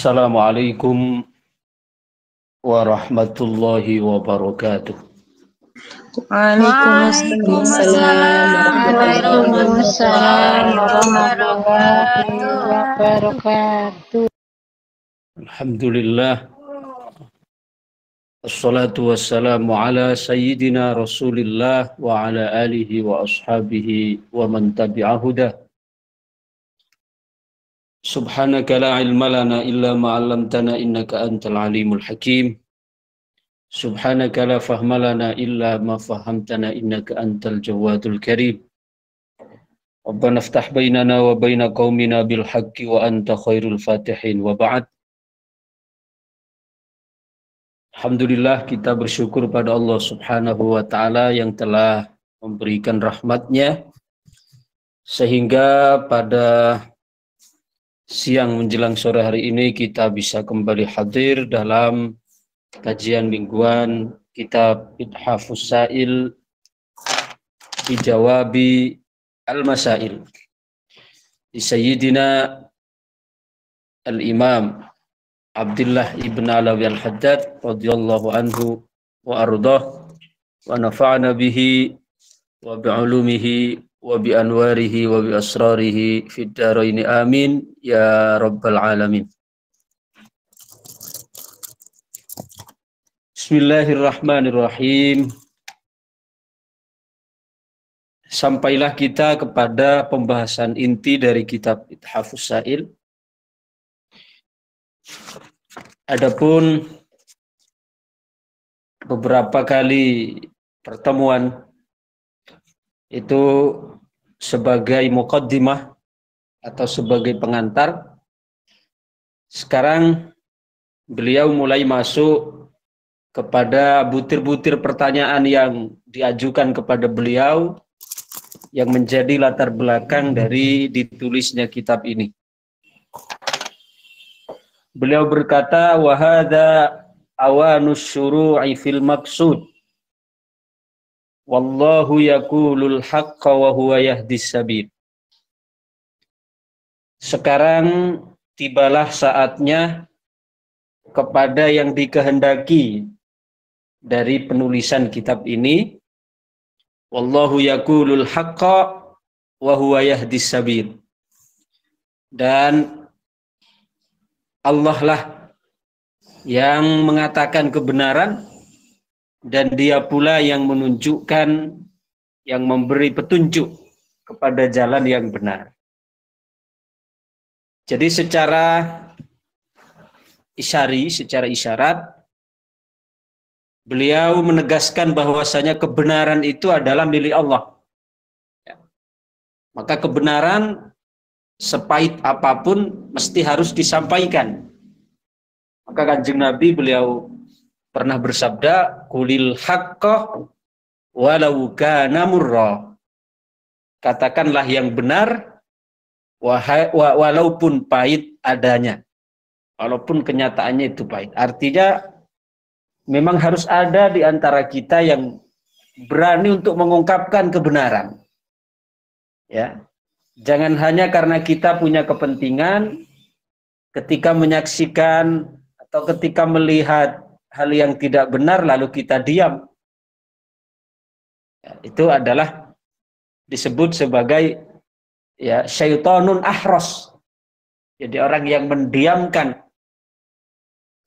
Assalamualaikum warahmatullahi wabarakatuh. Waalaikumsalam warahmatullahi wabarakatuh. Alhamdulillah. Assalatu wassalamu ala sayyidina Rasulillah wa ala alihi wa ashabihi wa man tabi'ahudah. Subhanaka la ilma lana illa ma 'allamtana innaka antal alimul hakim. Subhanaka la fahma lana illa ma fahamtana innaka antal jawadul karim. Rabbana iftah bainana wa baina qaumina bil haqqi wa anta khairul fatihin wa ba'd. Alhamdulillah, kita bersyukur pada Allah Subhanahu wa taala yang telah memberikan rahmatnya sehingga pada siang menjelang sore hari ini kita bisa kembali hadir dalam kajian mingguan kitab Ithafus Sa'il Bijawabi Al-Masail di Sayyidina Al-Imam Abdullah ibn Alawi Al-Haddad radhiyallahu anhu wa ardah wa nafa'ana bihi wa bi'ulumihi wa bi anwarihi wa bi asrarihi fid dharain amin ya rabbal alamin. Bismillahirrahmanirrahim. Sampailah kita kepada pembahasan inti dari kitab Ithafus Sa'il. Adapun beberapa kali pertemuan itu sebagai muqaddimah atau sebagai pengantar. Sekarang beliau mulai masuk kepada butir-butir pertanyaan yang diajukan kepada beliau yang menjadi latar belakang dari ditulisnya kitab ini. Beliau berkata, wa hadza awanus syuru'i fil maqsud. Wallahu yaqulul haqqa wa huwa yahdis sabil. Sekarang tibalah saatnya kepada yang dikehendaki dari penulisan kitab ini. Wallahu yaqulul haqqa wa huwa yahdis sabil. Dan Allah lah yang mengatakan kebenaran dan dia pula yang menunjukkan, yang memberi petunjuk kepada jalan yang benar. Jadi secara isyarat, beliau menegaskan bahwasanya kebenaran itu adalah milik Allah. Maka kebenaran sepahit apapun mesti harus disampaikan. Maka Kanjeng Nabi beliau pernah bersabda, qulil haqqa walau kana murra. Katakanlah yang benar walaupun pahit adanya. Walaupun kenyataannya itu pahit. Artinya memang harus ada di antara kita yang berani untuk mengungkapkan kebenaran. Ya. Jangan hanya karena kita punya kepentingan ketika menyaksikan atau ketika melihat hal yang tidak benar lalu kita diam. Ya, itu adalah disebut sebagai ya syaitonun ahros. Jadi orang yang mendiamkan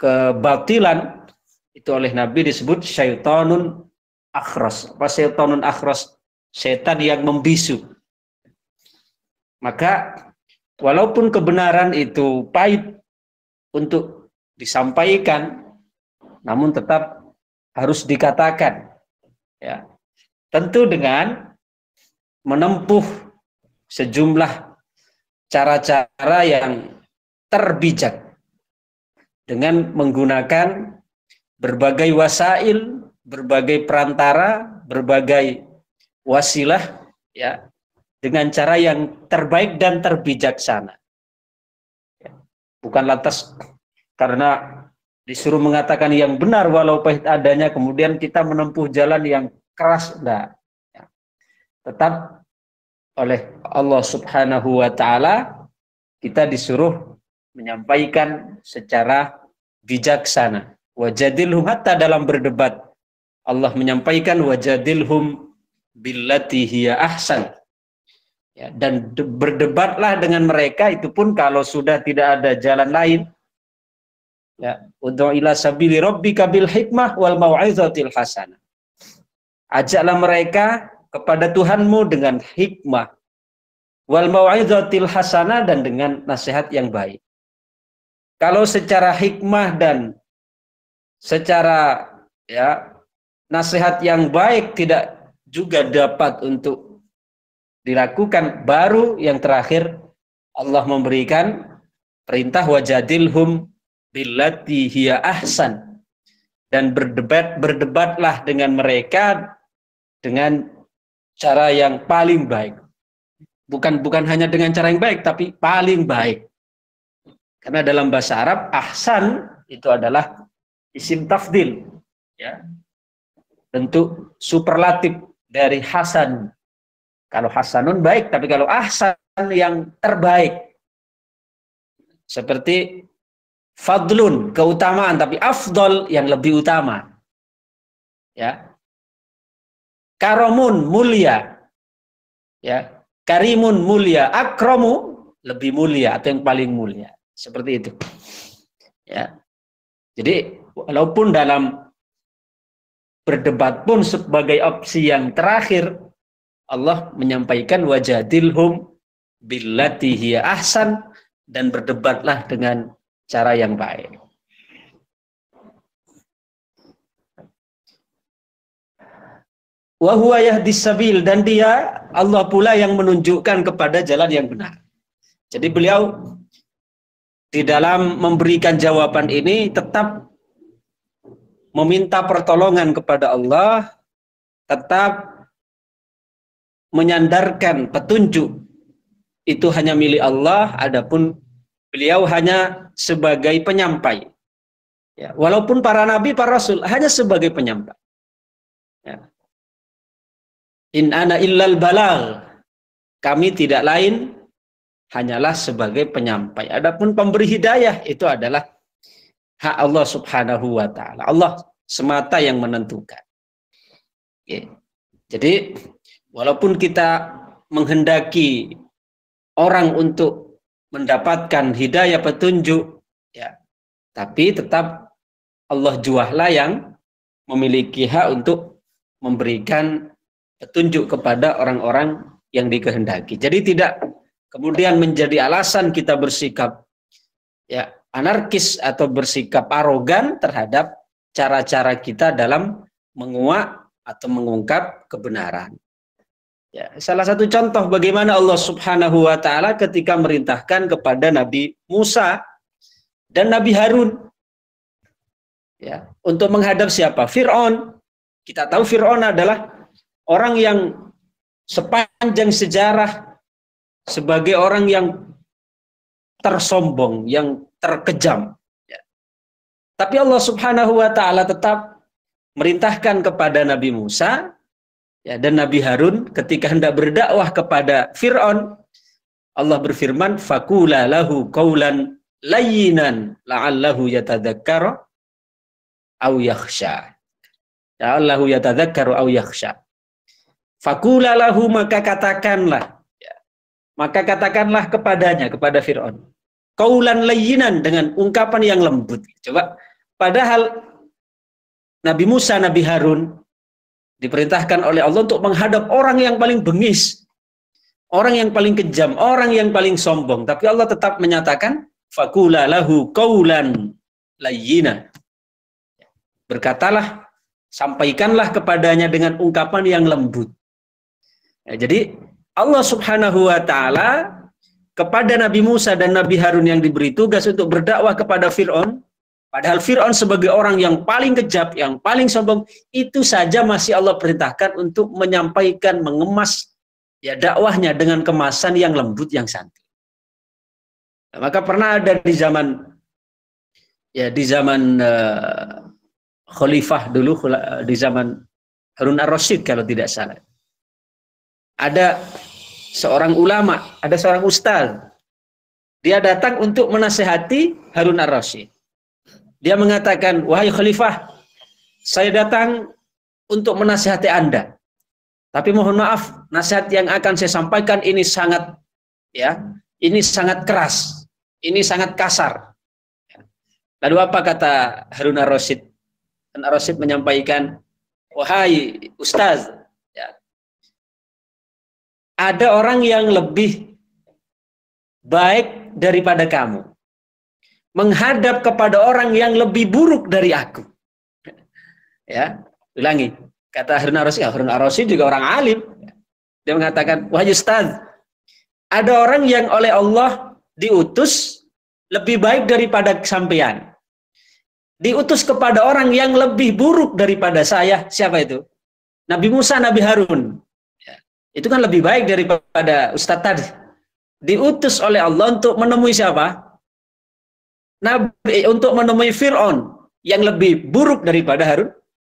kebatilan itu oleh Nabi disebut syaitonun akhros. Apa syaitonun akhros? Setan yang membisu. Maka walaupun kebenaran itu pahit untuk disampaikan, namun tetap harus dikatakan. Ya. Tentu dengan menempuh sejumlah cara-cara yang terbijak dengan menggunakan berbagai wasail, berbagai perantara, berbagai wasilah, ya, dengan cara yang terbaik dan terbijaksana. Bukan lantas karena disuruh mengatakan yang benar walau pahit adanya, kemudian kita menempuh jalan yang keras. Enggak. Tetap oleh Allah Subhanahu wa ta'ala kita disuruh menyampaikan secara bijaksana. Wajadilhum, hatta dalam berdebat Allah menyampaikan wajadilhum billati hiya ahsan. Ya, dan berdebatlah dengan mereka, itu pun kalau sudah tidak ada jalan lain. Ya, ud'u ila sabili rabbika bil hikmah wal mau'izatil hasanah. Ajaklah mereka kepada Tuhanmu dengan hikmah wal mau'izatil hasanah, dan dengan nasihat yang baik. Kalau secara hikmah dan secara nasihat yang baik tidak juga dapat untuk dilakukan, baru yang terakhir Allah memberikan perintah wajadilhum billati hiya ahsan, dan berdebatlah dengan mereka dengan cara yang paling baik. Bukan hanya dengan cara yang baik, tapi paling baik. Karena dalam bahasa Arab ahsan itu adalah isim tafdil, ya, bentuk superlatif dari hasan. Kalau hasanun baik, tapi kalau ahsan yang terbaik. Seperti fadlun, keutamaan, tapi afdol yang lebih utama. Ya. Karomun, mulia. Ya. Karimun, mulia. Akromu, lebih mulia atau yang paling mulia. Seperti itu. Ya. Jadi walaupun dalam berdebat pun sebagai opsi yang terakhir, Allah menyampaikan wajadilhum billati hiya ahsan, dan berdebatlah dengan cara yang baik. Wa huwa yahdis sabil, dan dia Allah pula yang menunjukkan kepada jalan yang benar. Jadi beliau di dalam memberikan jawaban ini tetap meminta pertolongan kepada Allah, tetap menyandarkan petunjuk itu hanya milik Allah, adapun beliau hanya sebagai penyampai. Ya, walaupun para nabi, para rasul hanya sebagai penyampai. Ya. In ana illal balagh, kami tidak lain hanyalah sebagai penyampai. Adapun pemberi hidayah itu adalah hak Allah Subhanahu wa taala. Allah semata yang menentukan. Ya. Jadi walaupun kita menghendaki orang untuk mendapatkan hidayah petunjuk, ya, tapi tetap Allah jualah yang memiliki hak untuk memberikan petunjuk kepada orang-orang yang dikehendaki. Jadi tidak kemudian menjadi alasan kita bersikap anarkis atau bersikap arogan terhadap cara-cara kita dalam menguak atau mengungkap kebenaran. Ya, salah satu contoh bagaimana Allah Subhanahu wa taala ketika merintahkan kepada Nabi Musa dan Nabi Harun, ya, untuk menghadap siapa? Fir'aun. Kita tahu Fir'aun adalah orang yang sepanjang sejarah sebagai orang yang tersombong, yang terkejam. Ya. Tapi Allah Subhanahu wa taala tetap merintahkan kepada Nabi Musa, ya, dan Nabi Harun ketika hendak berdakwah kepada Fir'aun, Allah berfirman, faqula lahu qawlan layyinan la'allahu yatadzakkaru aw yakhsha. La'allahu yatadzakkaru aw yakhsha. Faqula lahu, maka katakanlah, ya, maka katakanlah kepadanya, kepada Fir'aun, qawlan layyinan, dengan ungkapan yang lembut. Coba, padahal Nabi Musa, Nabi Harun diperintahkan oleh Allah untuk menghadap orang yang paling bengis, orang yang paling kejam, orang yang paling sombong. Tapi Allah tetap menyatakan, faqula lahu qawlan layyina. Berkatalah, sampaikanlah kepadanya dengan ungkapan yang lembut. Ya, jadi Allah Subhanahu wa taala kepada Nabi Musa dan Nabi Harun yang diberi tugas untuk berdakwah kepada Fir'aun, padahal Fir'aun sebagai orang yang paling kejam, yang paling sombong, itu saja masih Allah perintahkan untuk menyampaikan, mengemas, ya, dakwahnya dengan kemasan yang lembut, yang santai. Nah, maka pernah ada di zaman khalifah dulu, di zaman Harun ar-Rasyid kalau tidak salah. Ada seorang ulama, ada seorang ustaz Dia datang untuk menasehati Harun ar-Rasyid. Dia mengatakan, wahai khalifah, saya datang untuk menasehati Anda. Tapi mohon maaf, nasihat yang akan saya sampaikan ini sangat ini sangat keras, ini sangat kasar. Lalu apa kata Harun ar-Rasyid? Harun ar-Rasyid menyampaikan, wahai Ustaz, ada orang yang lebih baik daripada kamu menghadap kepada orang yang lebih buruk dari aku. Ya, ulangi. Kata Harun ar-Rasyid juga orang alim. Dia mengatakan, wahai Ustaz, ada orang yang oleh Allah diutus lebih baik daripada sampean. Diutus kepada orang yang lebih buruk daripada saya. Siapa itu? Nabi Musa, Nabi Harun. Itu kan lebih baik daripada Ustaz tadi. Diutus oleh Allah untuk menemui siapa? Nabi, untuk menemui Fir'aun yang lebih buruk daripada Harun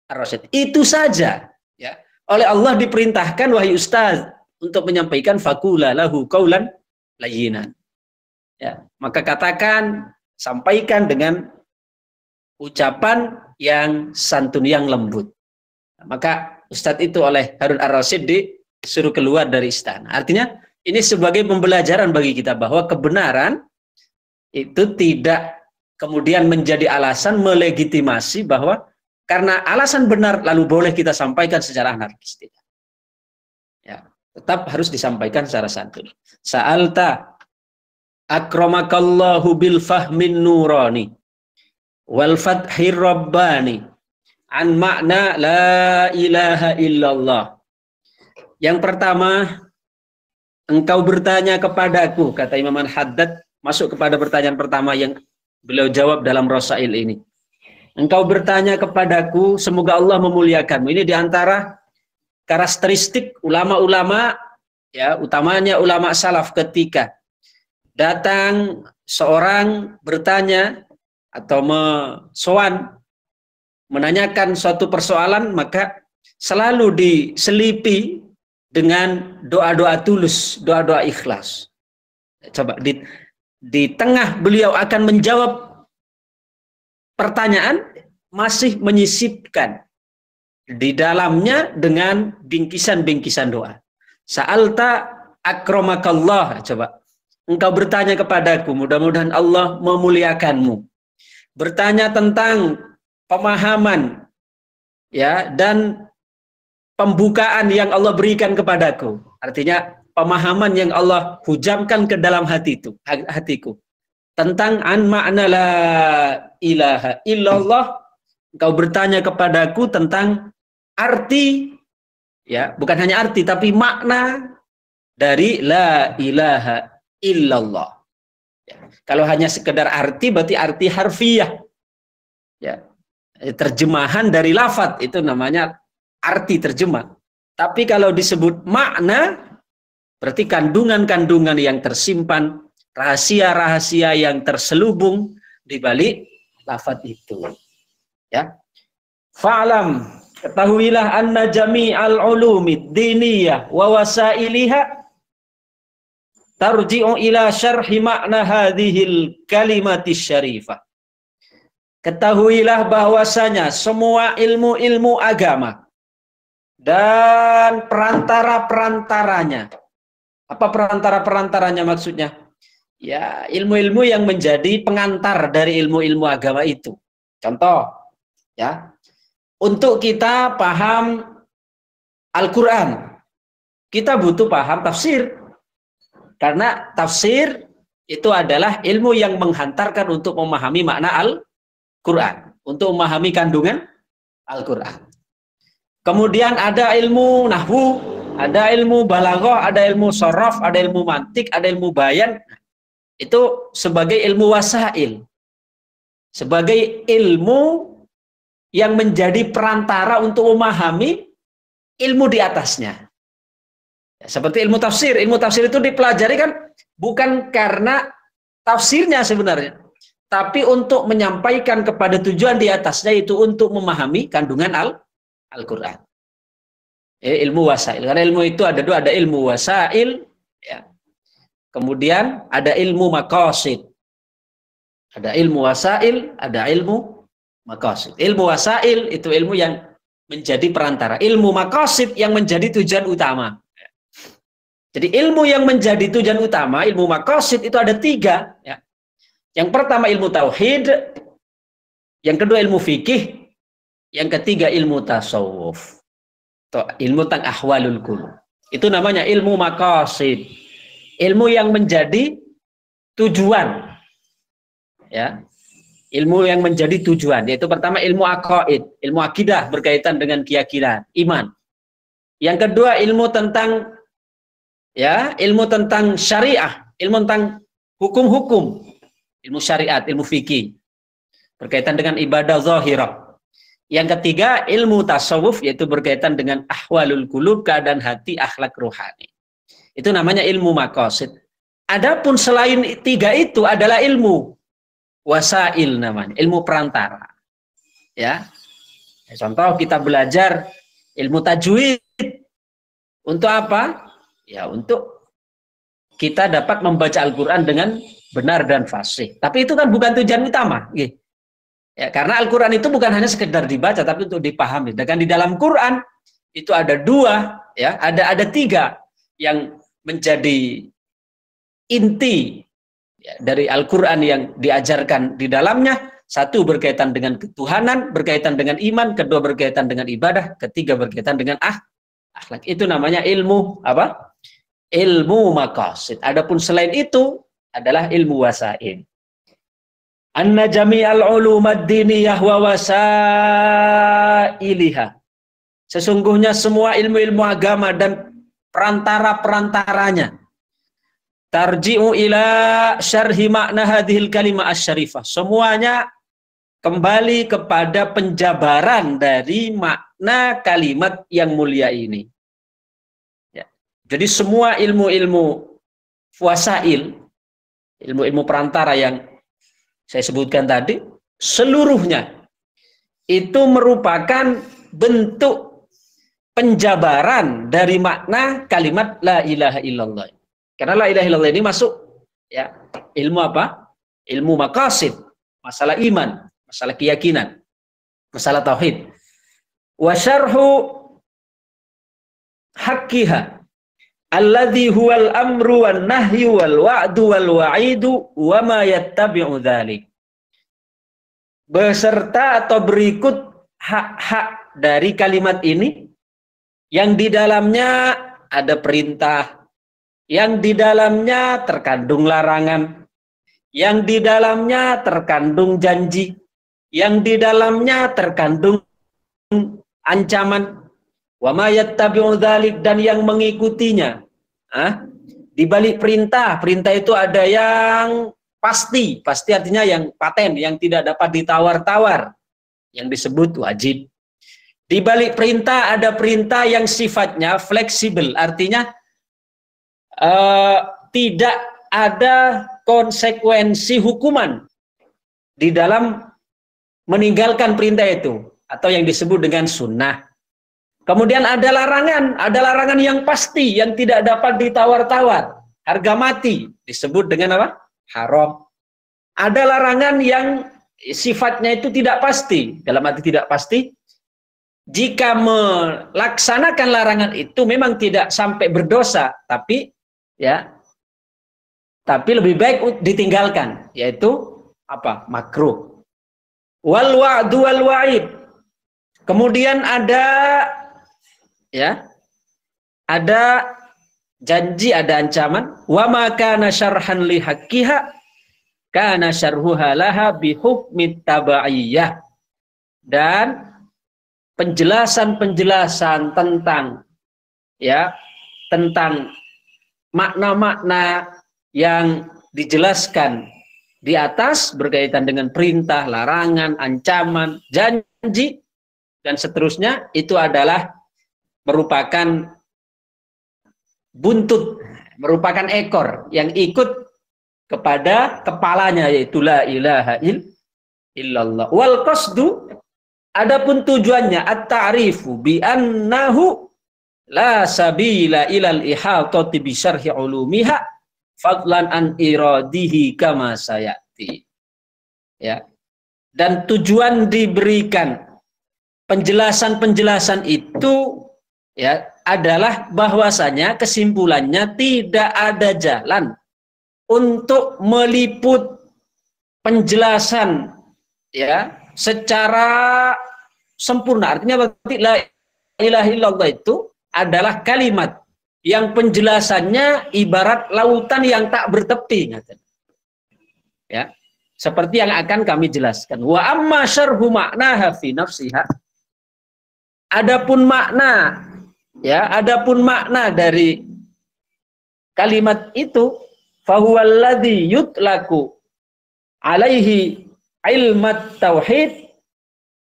ar-Rasyid. Itu saja. Ya. Oleh Allah diperintahkan, wahai Ustaz, untuk menyampaikan faqula lahu qaulan layyinan. Ya. Maka katakan, sampaikan dengan ucapan yang santun, yang lembut. Maka Ustadz itu oleh Harun ar-Rasyid disuruh keluar dari istana. Artinya ini sebagai pembelajaran bagi kita bahwa kebenaran itu tidak kemudian menjadi alasan melegitimasi bahwa karena alasan benar lalu boleh kita sampaikan secara anarkis. Tidak. Ya, tetap harus disampaikan secara santun. Sa'alta akramakallahu bil fahmin nurani wal fathir rabbani an makna la ilaha illallah. Yang pertama, engkau bertanya kepadaku, kata Imam Al-Haddad, masuk kepada pertanyaan pertama yang beliau jawab dalam Rasail ini. Engkau bertanya kepadaku, semoga Allah memuliakanmu. Ini diantara karakteristik ulama-ulama, ya, utamanya ulama salaf ketika datang seorang bertanya atau menanyakan suatu persoalan, maka selalu diselipi dengan doa-doa tulus, doa-doa ikhlas. Coba di tengah beliau akan menjawab pertanyaan, masih menyisipkan di dalamnya dengan bingkisan-bingkisan doa. Sa'alta akramakallah, coba. Engkau bertanya kepadaku, mudah-mudahan Allah memuliakanmu. Bertanya tentang pemahaman, ya, dan pembukaan yang Allah berikan kepadaku. Artinya pemahaman yang Allah hujamkan ke dalam hatiku. Tentang an makna la ilaha illallah. Engkau bertanya kepadaku tentang arti, ya, bukan hanya arti tapi makna dari la ilaha illallah. Ya. Kalau hanya sekedar arti berarti arti harfiah. Ya. Terjemahan dari lafadz itu namanya arti terjemah. Tapi kalau disebut makna berarti kandungan-kandungan yang tersimpan, rahasia-rahasia yang terselubung di balik lafadz itu. Ya. Fa'lam, ketahuilah anna jami'al ulumid diniyah wa wasailiha tarji'u ila syarhi makna hadhil kalimatis syarifah. Ketahuilah bahwasanya semua ilmu-ilmu agama dan perantara-perantaranya. Apa perantara-perantaranya maksudnya? Ya, ilmu-ilmu yang menjadi pengantar dari ilmu-ilmu agama itu. Contoh, ya, untuk kita paham Al-Quran, kita butuh paham tafsir. Karena tafsir itu adalah ilmu yang menghantarkan untuk memahami makna Al-Quran, untuk memahami kandungan Al-Quran. Kemudian ada ilmu nahwu, ada ilmu balaghah, ada ilmu sharaf, ada ilmu mantik, ada ilmu bayan. Itu sebagai ilmu wasail. Sebagai ilmu yang menjadi perantara untuk memahami ilmu di atasnya. Seperti ilmu tafsir. Ilmu tafsir itu dipelajari kan bukan karena tafsirnya sebenarnya, tapi untuk menyampaikan kepada tujuan di atasnya, itu untuk memahami kandungan Al-Quran. Ilmu wasail. Karena ilmu itu ada dua, ada ilmu wasail, ya. Kemudian ada ilmu maqasid. Ada ilmu wasail, ada ilmu maqasid. Ilmu wasail itu ilmu yang menjadi perantara. Ilmu maqasid yang menjadi tujuan utama. Jadi ilmu yang menjadi tujuan utama, ilmu maqasid itu ada 3. Ya. Yang pertama ilmu tauhid, yang kedua ilmu fikih, yang ketiga ilmu tasawuf. Ilmu tentang ahwalul qulub. Itu namanya ilmu maqasid. Ilmu yang menjadi tujuan. Ya. Ilmu yang menjadi tujuan, yaitu pertama ilmu aqaid, ilmu akidah berkaitan dengan keyakinan, iman. Yang kedua ilmu tentang ilmu tentang syariah, ilmu tentang hukum-hukum, ilmu syariat, ilmu fikih berkaitan dengan ibadah zahirah. Yang ketiga ilmu tasawuf, yaitu berkaitan dengan ahwalul qulub, keadaan hati, akhlak rohani. Itu namanya ilmu maqasid. Adapun selain 3 itu adalah ilmu wasail namanya, ilmu perantara. Ya. Contoh kita belajar ilmu tajwid. Untuk apa? Ya, untuk kita dapat membaca Al-Qur'an dengan benar dan fasih. Tapi itu kan bukan tujuan utama. Ya, karena Al-Qur'an itu bukan hanya sekedar dibaca, tapi untuk dipahami. Dan di dalam Quran itu ada 2, ya, ada 3 yang menjadi inti dari Al-Quran yang diajarkan di dalamnya. 1 berkaitan dengan ketuhanan, berkaitan dengan iman, kedua berkaitan dengan ibadah, ketiga berkaitan dengan akhlak. Itu namanya ilmu apa? Ilmu maqasid. Adapun selain itu adalah ilmu wasail. Anna jami'al ulumad diniyah wa wasailiha. Sesungguhnya semua ilmu-ilmu agama dan perantara-perantaranya tarji'u ila syarhi makna hadhil kalimah asy-syarifah. Semuanya kembali kepada penjabaran dari makna kalimat yang mulia ini. Ya. Jadi semua ilmu-ilmu wasail, ilmu-ilmu perantara yang saya sebutkan tadi, seluruhnya itu merupakan bentuk penjabaran dari makna kalimat la ilaha illallah. Karena la ilaha illallah ini masuk ya ilmu apa? Ilmu maqasid, masalah iman, masalah keyakinan, masalah tauhid. Wa syarhu haqqiha alladhi huwal amru wan nahyu wal wa'du wal wa'idu wa ma yattabi'u dzalik. Beserta atau berikut hak-hak dari kalimat ini yang di dalamnya ada perintah, yang di dalamnya terkandung larangan, yang di dalamnya terkandung janji, yang di dalamnya terkandung ancaman, wa ma yattabi'u dzalik, dan yang mengikutinya. Di balik perintah itu ada yang pasti artinya yang paten, yang tidak dapat ditawar-tawar, yang disebut wajib. Di balik perintah ada perintah yang sifatnya fleksibel, artinya tidak ada konsekuensi hukuman di dalam meninggalkan perintah itu, atau yang disebut dengan sunnah. Kemudian ada larangan yang pasti, yang tidak dapat ditawar-tawar, harga mati, disebut dengan apa? Haram. Ada larangan yang sifatnya itu tidak pasti, dalam arti tidak pasti, jika melaksanakan larangan itu memang tidak sampai berdosa, tapi lebih baik ditinggalkan, yaitu apa? Makruh. Wal wa'du wal wa'id. Kemudian ada janji, ada ancaman. Wa ma kana syarhan li haqqiha kana syarhuha laha bi hukmi tabaiyah. Dan penjelasan-penjelasan tentang makna-makna yang dijelaskan di atas berkaitan dengan perintah, larangan, ancaman, janji, dan seterusnya, itu adalah merupakan buntut, merupakan ekor yang ikut kepada kepalanya, yaitu la ilaha illallah. Wal qasdu, adapun tujuannya, at-ta'rifu bi annahu la sabila ilal ihatati bi syarhi ulumiha fadlan an iradihi kama sayati. Ya. Dan tujuan diberikan penjelasan-penjelasan itu ya adalah bahwasanya kesimpulannya tidak ada jalan untuk meliput penjelasan ya secara sempurna. Artinya berarti la ilaha illallah itu adalah kalimat yang penjelasannya ibarat lautan yang tak bertepi. Ya, seperti yang akan kami jelaskan. Wa amma syarhu maknaha fi nafsiha. Adapun makna ya, adapun makna dari kalimat itu fahuwallazi yutlaku alaihi ilmat tauhid,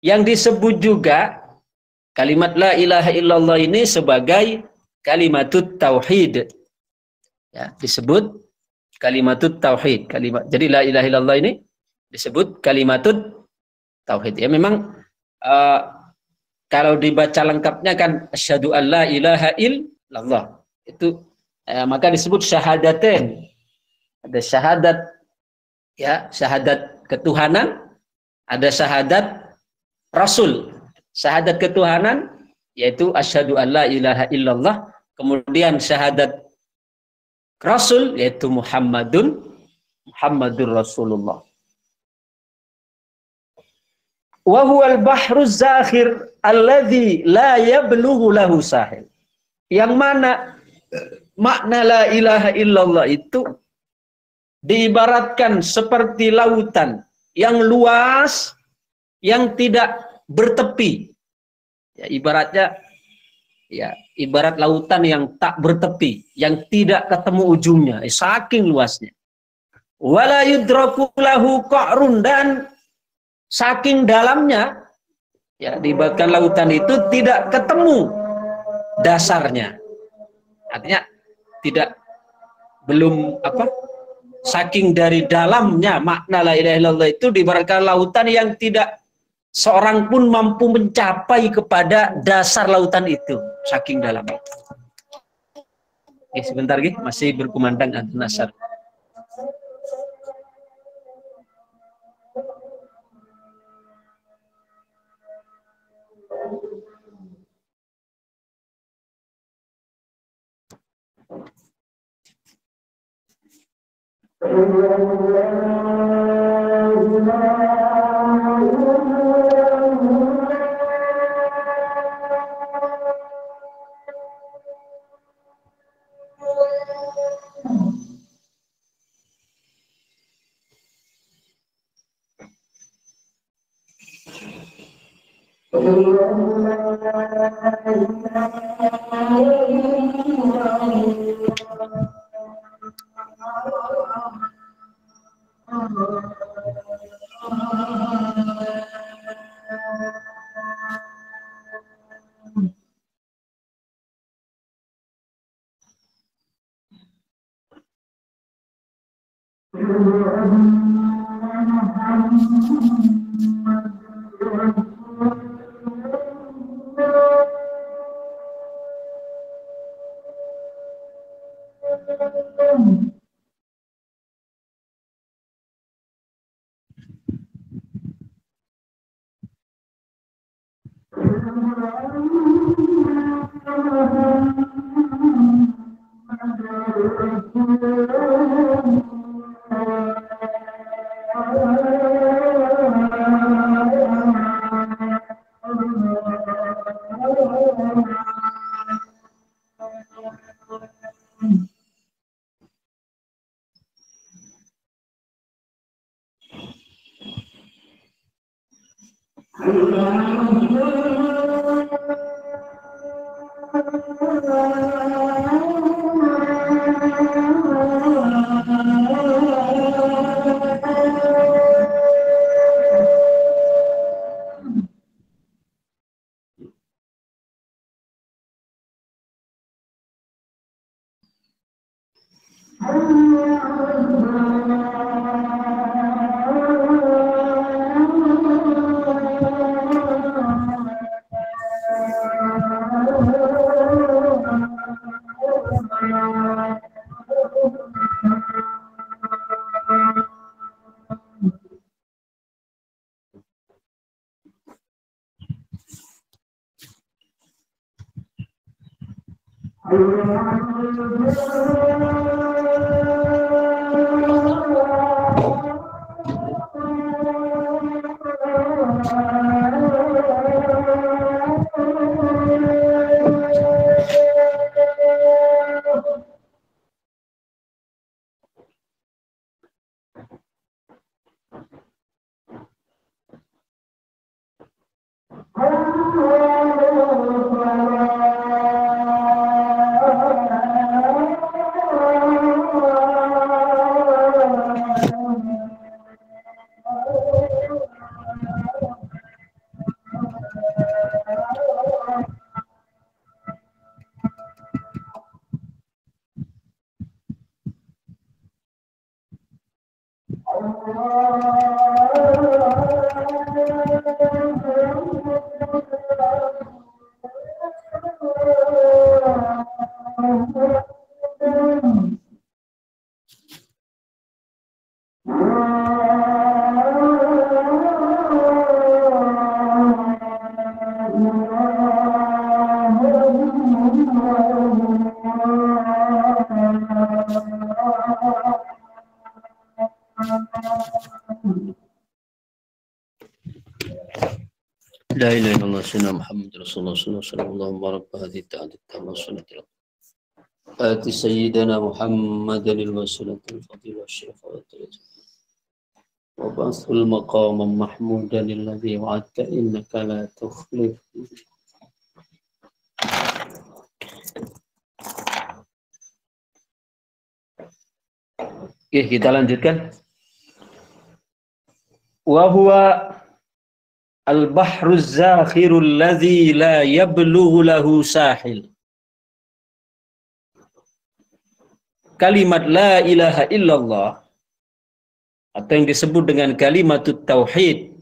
yang disebut juga kalimat la ilaha illallah ini sebagai kalimatut tauhid. Ya, disebut kalimatut tauhid. Jadi la ilaha illallah ini disebut kalimatut tauhid. Ya memang kalau dibaca lengkapnya kan asyhadu an la ilaha illallah. Itu maka disebut syahadatain. Ada syahadat ya, syahadat ketuhanan, ada syahadat rasul. Syahadat ketuhanan yaitu asyhadu an la ilaha illallah, kemudian syahadat rasul yaitu Muhammadur Rasulullah. Wa huwal bahruz zakhir alladzi la yablughu lahu sahil. Yang mana makna la ilaha illallah itu diibaratkan seperti lautan yang luas yang tidak bertepi. Ya, ibaratnya ya ibarat lautan yang tak bertepi, yang tidak ketemu ujungnya, saking luasnya. Wala yudraku lahu qa'run, dan saking dalamnya ya diibaratkan lautan itu tidak ketemu dasarnya. Artinya belum saking dari dalamnya makna la ilaha illallah itu diibaratkan lautan yang tidak seorang pun mampu mencapai kepada dasar lautan itu, saking dalamnya. Oke, sebentar masih berkumandang adzan asar. La ilaha illallah sayyidina Muhammad Rasulullah sallallahu alaihi wasallam ati sayyidina Muhammadan al-wasalatul fadilah syafa'atul wa ba'thul maqam mahmudan alladhi wa'adta innaka la tukhlif. Oke, kita lanjutkan. Wa huwa al-bahruz zakhirul ladzi la yablughu lahu sahil. Kalimat la ilaha illallah atau yang disebut dengan kalimatut tauhid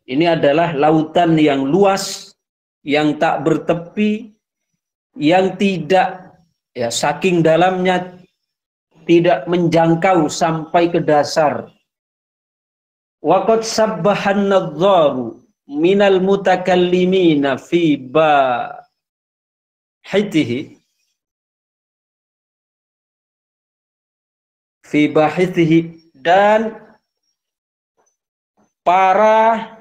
ini adalah lautan yang luas, yang tak bertepi, yang tidak saking dalamnya tidak menjangkau sampai ke dasar. Waqad sabbahan nadzaru minal mutakallimina fi bahithihi dan para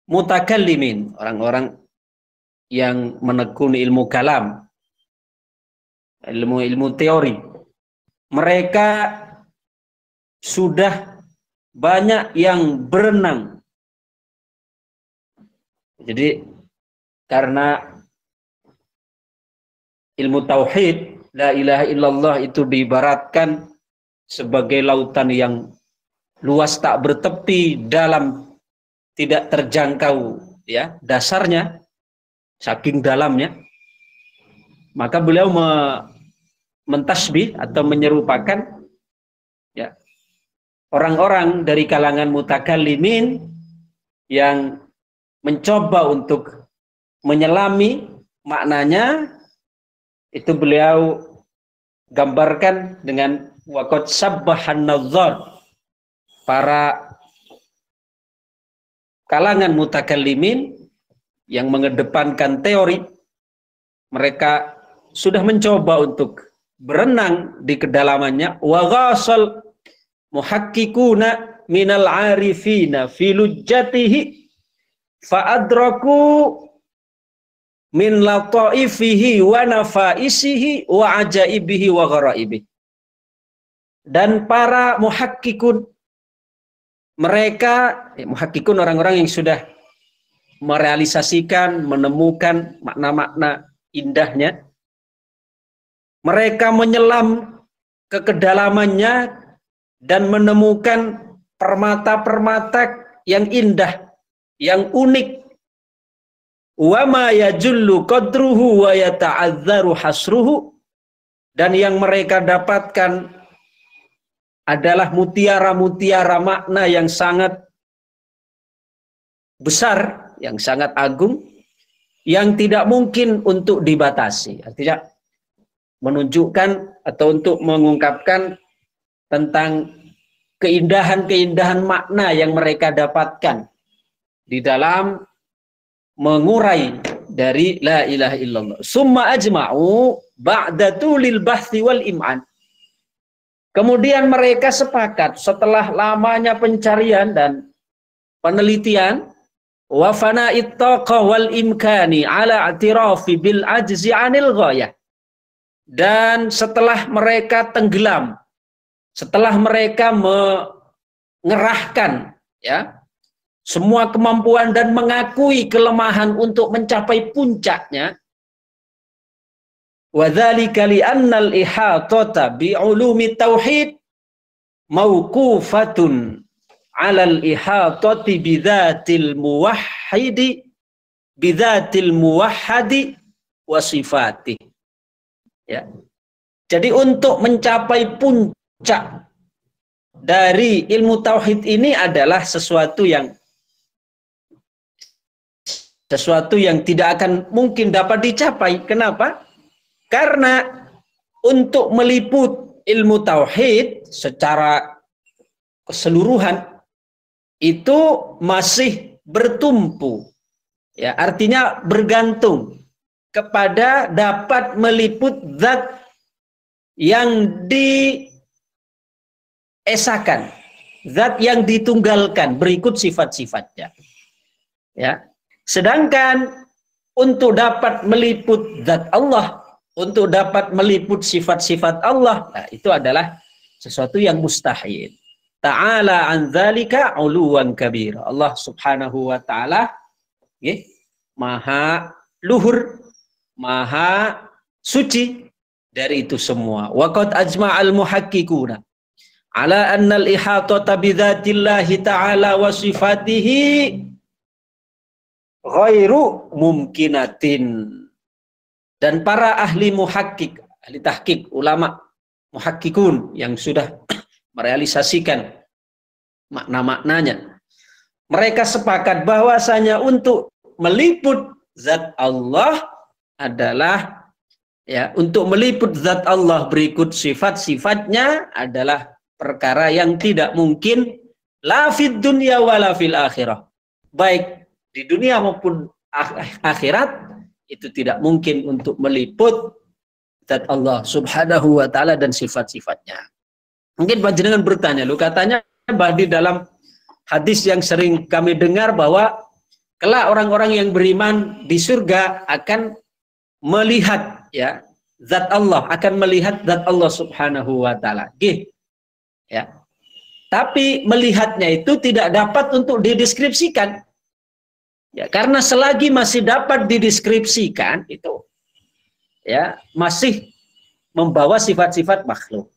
mutakallimin, orang-orang yang menekuni ilmu kalam, ilmu teori, mereka sudah banyak yang berenang. Jadi karena ilmu tauhid la ilaha illallah itu diibaratkan sebagai lautan yang luas tak bertepi, dalam tidak terjangkau dasarnya, saking dalamnya, maka beliau mentasbih atau menyerupakan orang-orang dari kalangan mutakallimin yang mencoba untuk menyelami maknanya, itu beliau gambarkan dengan waqad sabbahan nadzar. Para kalangan mutakallimin yang mengedepankan teori, mereka sudah mencoba untuk berenang di kedalamannya. Wa ghasal muhakkikuna minal arifina fi lujjatihi fa adraku min lataifihi wa nafaisihi wa ajaibihi wa gharaibih. Dan para muhakkikun, mereka muhakkikun orang-orang yang sudah merealisasikan, menemukan makna-makna indahnya, mereka menyelam ke kedalamannya dan menemukan permata-permata yang indah, yang unik. Wa ma yajullu qadruhu wa yata'azzaru hasruhu, dan yang mereka dapatkan adalah mutiara-mutiara makna yang sangat besar, yang sangat agung, yang tidak mungkin untuk dibatasi. Artinya menunjukkan atau untuk mengungkapkan tentang keindahan-keindahan makna yang mereka dapatkan di dalam mengurai dari la ilaha illallah. Summa ajma'u ba'da tulil bahthi wal im'an. Kemudian mereka sepakat setelah lamanya pencarian dan penelitian, wa fana'it taqa wal imkani ala i'tirafi bil ajzi 'anil ghayah. Dan setelah mereka tenggelam, setelah mereka mengerahkan ya semua kemampuan dan mengakui kelemahan untuk mencapai puncaknya, wa dzalika li annal ihatata bi ulumi tauhid mauqufatun 'alal ihatati bidzatil muwahhidi wa sifatihi. Ya. Jadi untuk mencapai puncak dari ilmu tauhid ini adalah sesuatu yang tidak akan mungkin dapat dicapai. Kenapa? Karena untuk meliput ilmu tauhid secara keseluruhan itu masih bertumpu. Ya, artinya bergantung kepada dapat meliput zat yang diesakan, zat yang ditunggalkan berikut sifat-sifatnya. Ya. Sedangkan untuk dapat meliput zat Allah, untuk dapat meliput sifat-sifat Allah, nah, itu adalah sesuatu yang mustahil. Ta'ala an dzalika 'uluwan kabira. Allah Subhanahu wa taala maha luhur, maha suci dari itu semua. Wa qad ajma'al muhaqqiquna ala anna al-ihatata bi dzatillahi ta'ala wa sifatihi ghairu mumkinatin. Dan para ahli muhakkik, ahli tahqiq, ulama muhakkikun yang sudah merealisasikan makna-maknanya, mereka sepakat bahwasanya untuk meliput zat Allah adalah ya, untuk meliput zat Allah berikut sifat-sifatnya adalah perkara yang tidak mungkin la fid dunya wala fil akhirah. Baik di dunia maupun akhirat itu tidak mungkin untuk meliput zat Allah Subhanahu wa taala dan sifat-sifatnya. Mungkin panjenengan bertanya, lu katanya di dalam hadis yang sering kami dengar bahwa kelak orang-orang yang beriman di surga akan melihat ya zat Allah, akan melihat zat Allah Subhanahu wa taala. Ya. Tapi melihatnya itu tidak dapat untuk dideskripsikan. Ya, karena selagi masih dapat dideskripsikan itu ya masih membawa sifat-sifat makhluk.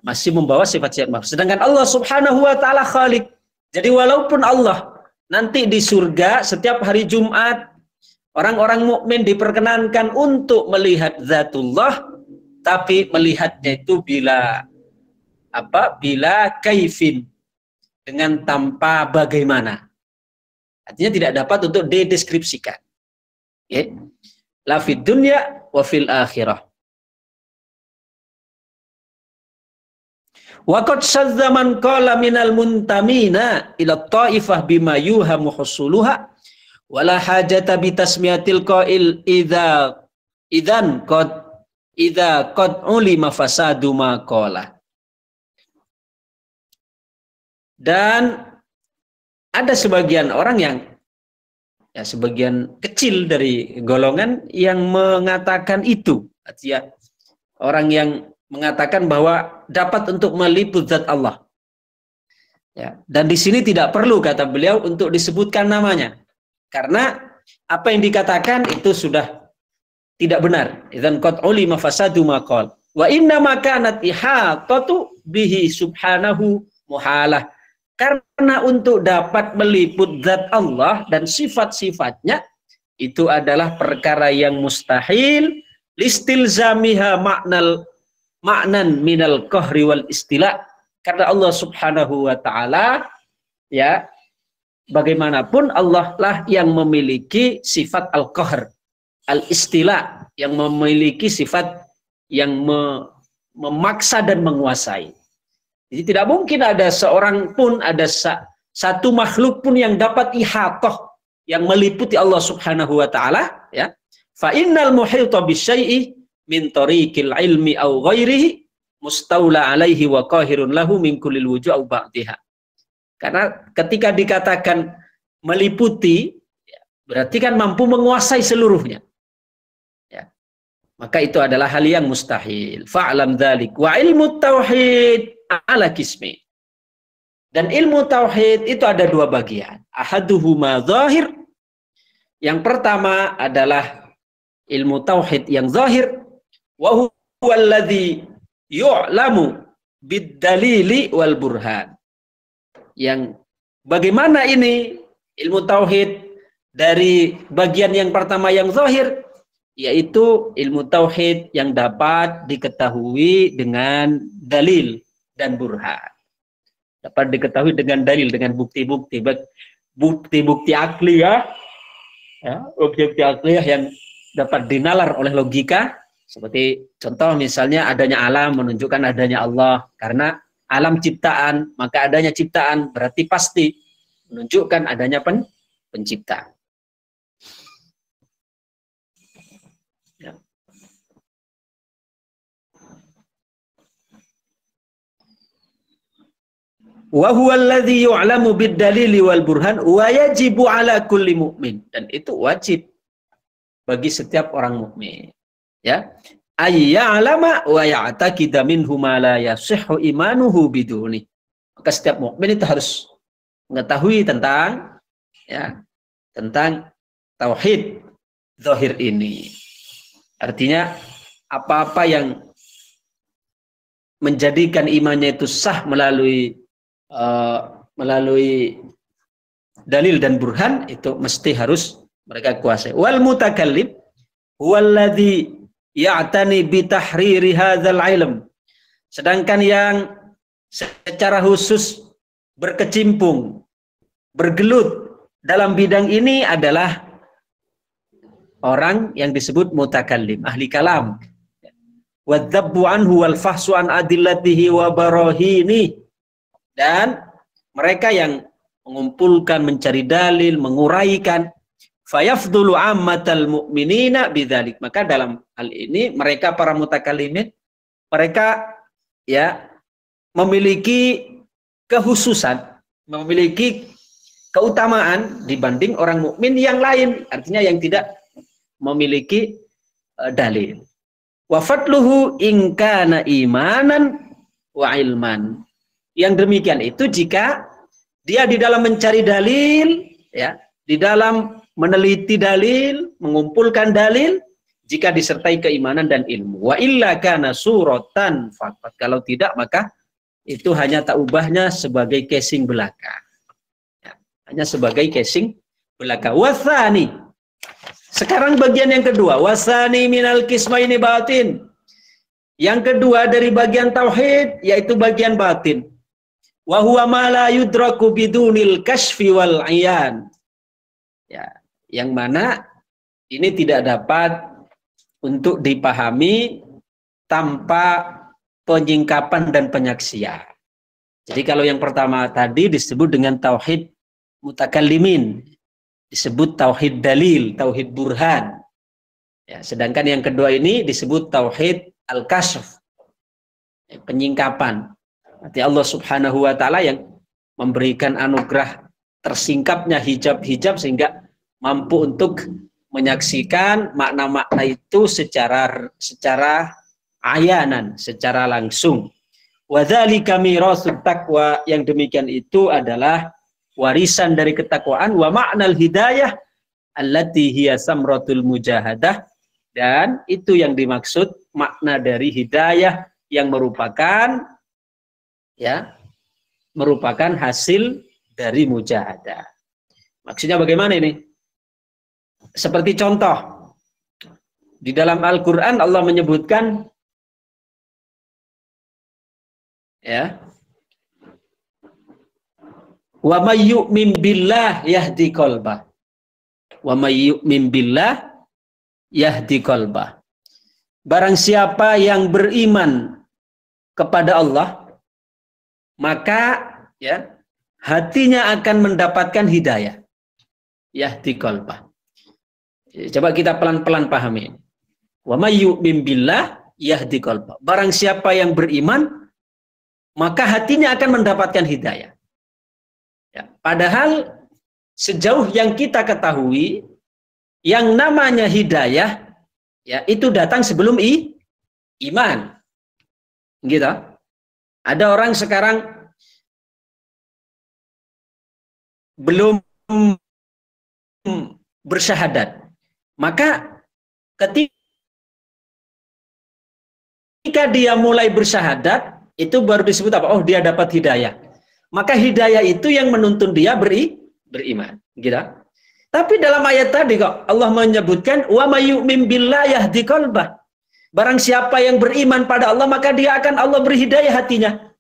Masih membawa sifat-sifat makhluk. Sedangkan Allah Subhanahu wa taala Khaliq. Jadi walaupun Allah nanti di surga setiap hari Jumat orang-orang mukmin diperkenankan untuk melihat zatullah, tapi melihatnya itu bila kaifin, dengan tanpa bagaimana. Artinya tidak dapat untuk dideskripsikan. Ya. La fid dunya wa fil akhirah. Wa qad shadza man qala minal muntamina ila ta'ifah bima yuhamu husuluha wala hajata bi tasmiyatil qail idzan qad ulima fasadu ma qala. Dan ada sebagian orang yang ya sebagian kecil dari golongan yang mengatakan itu, artinya orang yang mengatakan bahwa dapat untuk meliput zat Allah. Ya, dan di sini tidak perlu kata beliau untuk disebutkan namanya. Karena apa yang dikatakan itu sudah tidak benar. Idzan qad ulima fasadu ma qala. Wa inna ma kanat ihatatu bihi subhanahu muhalah. Karena untuk dapat meliput zat Allah dan sifat-sifatnya itu adalah perkara yang mustahil listilzamiha ma'nan minal qahri wal istila. Karena Allah Subhanahu wa taala ya bagaimanapun Allah lah yang memiliki sifat al-qahr, al-istila, yang memiliki sifat yang memaksa dan menguasai. Jadi tidak mungkin ada seorang pun, ada satu makhluk pun yang dapat ihatah, yang meliputi Allah Subhanahu wa taala, ya. Fa innal muhita bisyai'i min tariqil ilmi aw ghairihi mustaula alaihi wa qahirun lahu min kullil wujuh aw ba'diha. Karena ketika dikatakan meliputi, berarti kan mampu menguasai seluruhnya. Ya. Maka itu adalah hal yang mustahil. Fa'lam dzalik. Wa ilmu tauhid ala qismi. Dan ilmu tauhid itu ada dua bagian. Ahaduhuma zahir. Yang pertama adalah ilmu tauhid yang zahir. Wa huwa alladhi yu'lamu bid-dalili wal burhan. Yang bagaimana ini ilmu tauhid dari bagian yang pertama yang zahir, yaitu ilmu tauhid yang dapat diketahui dengan dalil dan burhan. Dapat diketahui dengan dalil, dengan bukti-bukti, bukti-bukti akli, ya, bukti akli yang dapat dinalar oleh logika. Seperti contoh misalnya adanya alam menunjukkan adanya Allah, karena alam ciptaan, maka adanya ciptaan berarti pasti menunjukkan adanya pencipta. Ya. Wa huwa alladhi yu'lamu bid-dalili wal burhan wa yajibu ala kulli mu'min, dan itu wajib bagi setiap orang mukmin. Ya. Ayya'lama wa ya'taqida minhu ma la yasihhu imanuhu biduni. Maka setiap mukmin itu harus mengetahui tentang, ya, tentang tauhid zahir ini. Artinya apa-apa yang menjadikan imannya itu sah melalui dalil dan burhan, itu mesti harus mereka kuasai. Wal mutakallim huwallazi ya'tani bi tahriri hadzal ilm. Sedangkan yang secara khusus berkecimpung, bergelut dalam bidang ini adalah orang yang disebut mutakallim, ahli kalam. Wadzabbu anhu wal fahsu an adillatihi wa barahini. Dan mereka yang mengumpulkan, mencari dalil, menguraikan. Fayafdulu ammatal mu'minina bidzalik. Maka dalam hal ini mereka para mutakallimin, mereka, ya, memiliki kekhususan, memiliki keutamaan dibanding orang mukmin yang lain, artinya yang tidak memiliki dalil. Wa fadluhu in kana imanan wa ilman. Yang demikian itu jika dia di dalam mencari dalil, ya, di dalam meneliti dalil, mengumpulkan dalil, jika disertai keimanan dan ilmu. Wa illa kana suratan faqat. Kalau tidak, maka itu hanya tak ubahnya sebagai casing belaka. Ya, hanya sebagai casing belaka. Wasani. Sekarang bagian yang kedua. Wasani minal qismaini batin. Yang kedua dari bagian tauhid, yaitu bagian batin. Wa huwa ma la yudraku bidunil kashfi wal ayan. Ya, yang mana ini tidak dapat untuk dipahami tanpa penyingkapan dan penyaksian. Jadi kalau yang pertama tadi disebut dengan tauhid mutakallimin, disebut tauhid dalil, tauhid burhan. Ya, sedangkan yang kedua ini disebut tauhid al-kasyf, penyingkapan. Arti Allah Subhanahu wa taala yang memberikan anugerah tersingkapnya hijab-hijab sehingga mampu untuk menyaksikan makna-makna itu secara ayanan, secara langsung. Wa dzalika mirasut taqwa, yang demikian itu adalah warisan dari ketakwaan. Wa ma'nal hidayah allati hiya samratul mujahadah, dan itu yang dimaksud makna dari hidayah yang merupakan, ya, merupakan hasil dari mujahadah. Maksudnya bagaimana ini? Seperti contoh di dalam Al-Qur'an Allah menyebutkan, ya, wa may yu'min billah yahdi qalbah. Wa may yu'min billah yahdi qalbah. Barang siapa yang beriman kepada Allah, maka, ya, hatinya akan mendapatkan hidayah. yahdi qalbah. Coba kita pelan-pelan pahami. Wa may yu'min billah yahdi qalbah. Barang siapa yang beriman, maka hatinya akan mendapatkan hidayah. Ya, padahal sejauh yang kita ketahui, yang namanya hidayah, ya itu datang sebelum iman. Gitu. Ada orang sekarang belum bersyahadat. Maka ketika dia mulai bersyahadat, itu baru disebut apa? Oh, dia dapat hidayah. Maka hidayah itu yang menuntun dia beriman. Gitu. Tapi dalam ayat tadi kok Allah menyebutkan wa may yu'min billahi yahdi qalbah. Barang siapa yang beriman pada Allah, maka dia akan Allah beri hidayah hatinya.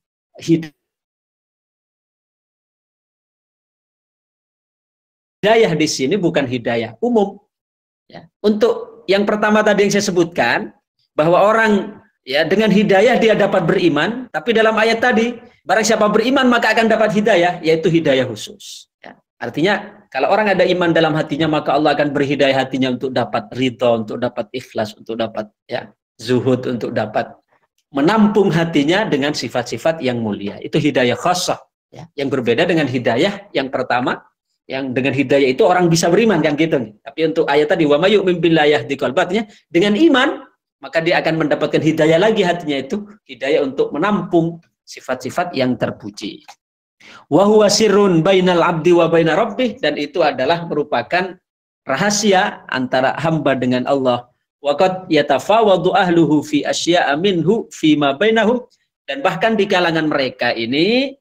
Hidayah di sini bukan hidayah umum. Ya. Untuk yang pertama tadi yang saya sebutkan, bahwa orang ya dengan hidayah dia dapat beriman, tapi dalam ayat tadi, barang siapa beriman maka akan dapat hidayah, yaitu hidayah khusus. Ya. Artinya, kalau orang ada iman dalam hatinya, maka Allah akan beri hidayah hatinya untuk dapat ridho, untuk dapat ikhlas, untuk dapat ya zuhud, untuk dapat menampung hatinya dengan sifat-sifat yang mulia. Itu hidayah khassah. Ya. Yang berbeda dengan hidayah yang pertama, yang dengan hidayah itu orang bisa beriman kan gitu nih. Tapi untuk ayat tadi wa may yu'min billahi yahdi qalbah, dengan iman maka dia akan mendapatkan hidayah lagi hatinya, itu hidayah untuk menampung sifat-sifat yang terpuji. Wa huwa sirrun bainal abdi wa baina rabbih, dan itu adalah merupakan rahasia antara hamba dengan Allah. Wa qad yatafawadu ahluhu fi asya'a minhu fi ma bainahum, dan bahkan di kalangan mereka ini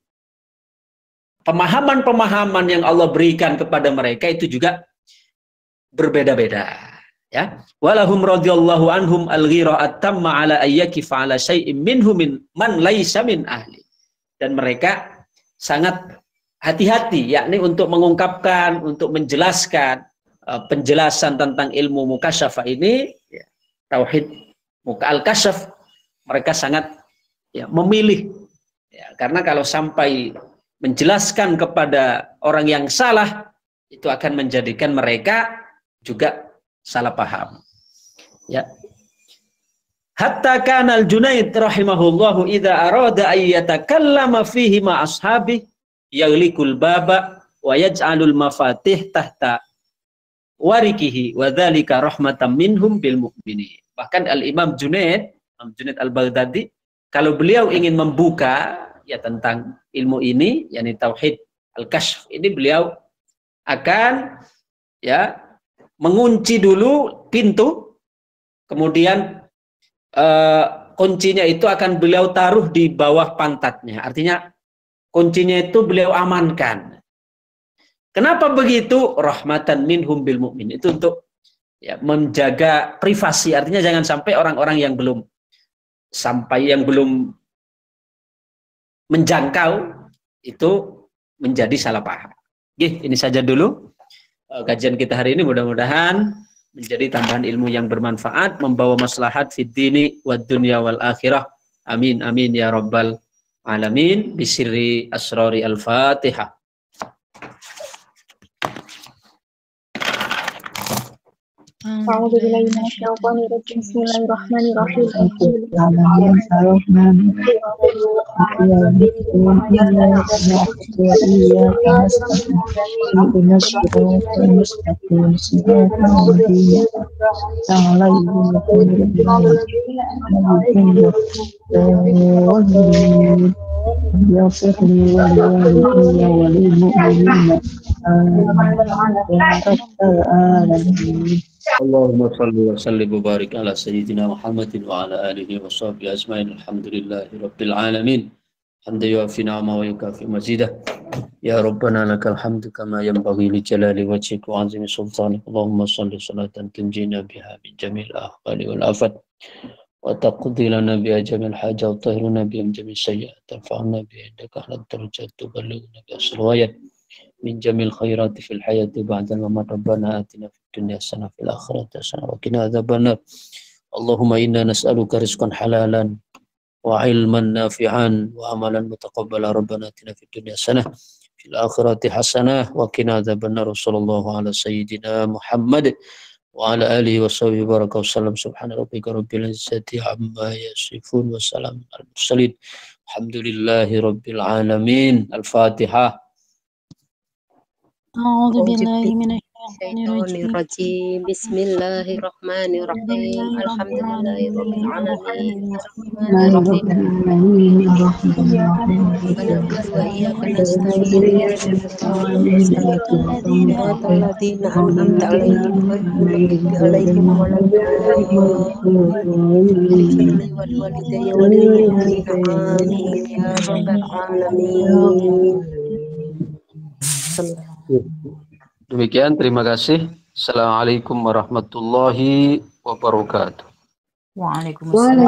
pemahaman-pemahaman yang Allah berikan kepada mereka itu juga berbeda-beda, ya. Walahum radhiyallahu anhum al-ghira'at tamma ala ayyaki fa'ala syai'in minhum man laisa min ahli. Dan mereka sangat hati-hati, yakni untuk mengungkapkan, untuk menjelaskan penjelasan tentang ilmu mukasyafah ini, ya, tauhid muka al-kasyaf, mereka sangat ya memilih, ya, karena kalau sampai menjelaskan kepada orang yang salah, itu akan menjadikan mereka juga salah paham. Ya. Hatta kana al-Junaid rahimahullahu idza arada ay yatakallama fihi ma ashabi yaghliqul baba wa yaj'alul mafatih tahta warikihi wa dzalika rahmatan minhum bil mu'minin. Bahkan Al-Imam Junaid Al-Baghdadi, kalau beliau ingin membuka ya tentang ilmu ini, yakni tauhid al-kasyf ini, beliau akan ya mengunci dulu pintu, kemudian kuncinya itu akan beliau taruh di bawah pantatnya. Artinya kuncinya itu beliau amankan. Kenapa begitu? Rahmatan minhum bil mu'min. Itu untuk ya menjaga privasi. Artinya jangan sampai orang-orang yang belum menjangkau itu menjadi salah paham. Oke, ini saja dulu kajian kita hari ini, mudah-mudahan menjadi tambahan ilmu yang bermanfaat, membawa maslahat fid dini wad dunya wal akhirah. Amin amin ya rabbal alamin. Bisirri asrari al-Fatihah. A'udzu billahi minasyaitonir rajim. Bismillahirrahmanirrahim. Allahumma salli wa sallim wa barik ala sayyidina Muhammadin wa ala alihi wa sahbihi ajma'in. Alhamdulillahi rabbil alamin. Hamdan yuafi ni'amahu wa yukafi mazidah. Ya Rabbana lakal hamdu kama yanbaghi li jalali wajhika wa 'azimi sultanik. Allahumma salli salatan tunjina biha min jamil ahwali wal afat wa taqdi lana biha jamil hajat wa tahiruna biha min jamil sayyi'at tarfa'na biha indaka ala darajat tuballighuna biha salawat min jamil khairati fil hayati ba'da al-mamat. Rabbana atina fid dunya hasanah fil akhirati hasanah wa qina adzabannar. Allahumma inna nas'aluka rizqan halalan وعلما نافعا وعملا متقبلا ربنا آتنا في الدنيا حسنة في الآخرة حسنة وقنا عذاب النار صلى الله على سيدنا محمد وعلى آله وصحبه وبارك وسلم سبحان ربك رب العزة عما يصفون وسلام على المرسلين الحمد لله رب العالمين الفاتحة. أعوذ بالله من الشيطان الرجيم. الرجيم بسم الله الرحمن الرحيم الحمد لله رب العالمين الرحمن الرحيم ونعبد وإياك نستعين صراط الذين أنعمت عليهم غير المغضوب عليهم ولا الضالين والوالدين وللمؤمنين آمين يا رب العالمين. Demikian, terima kasih. Assalamualaikum warahmatullahi wabarakatuh. Waalaikumsalam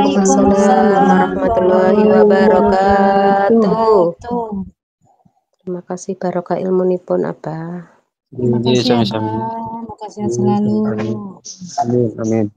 warahmatullahi wabarakatuh. Terima kasih barokah ilmunipun Abah. Terima kasih, Makasih selalu. Amin. Amin.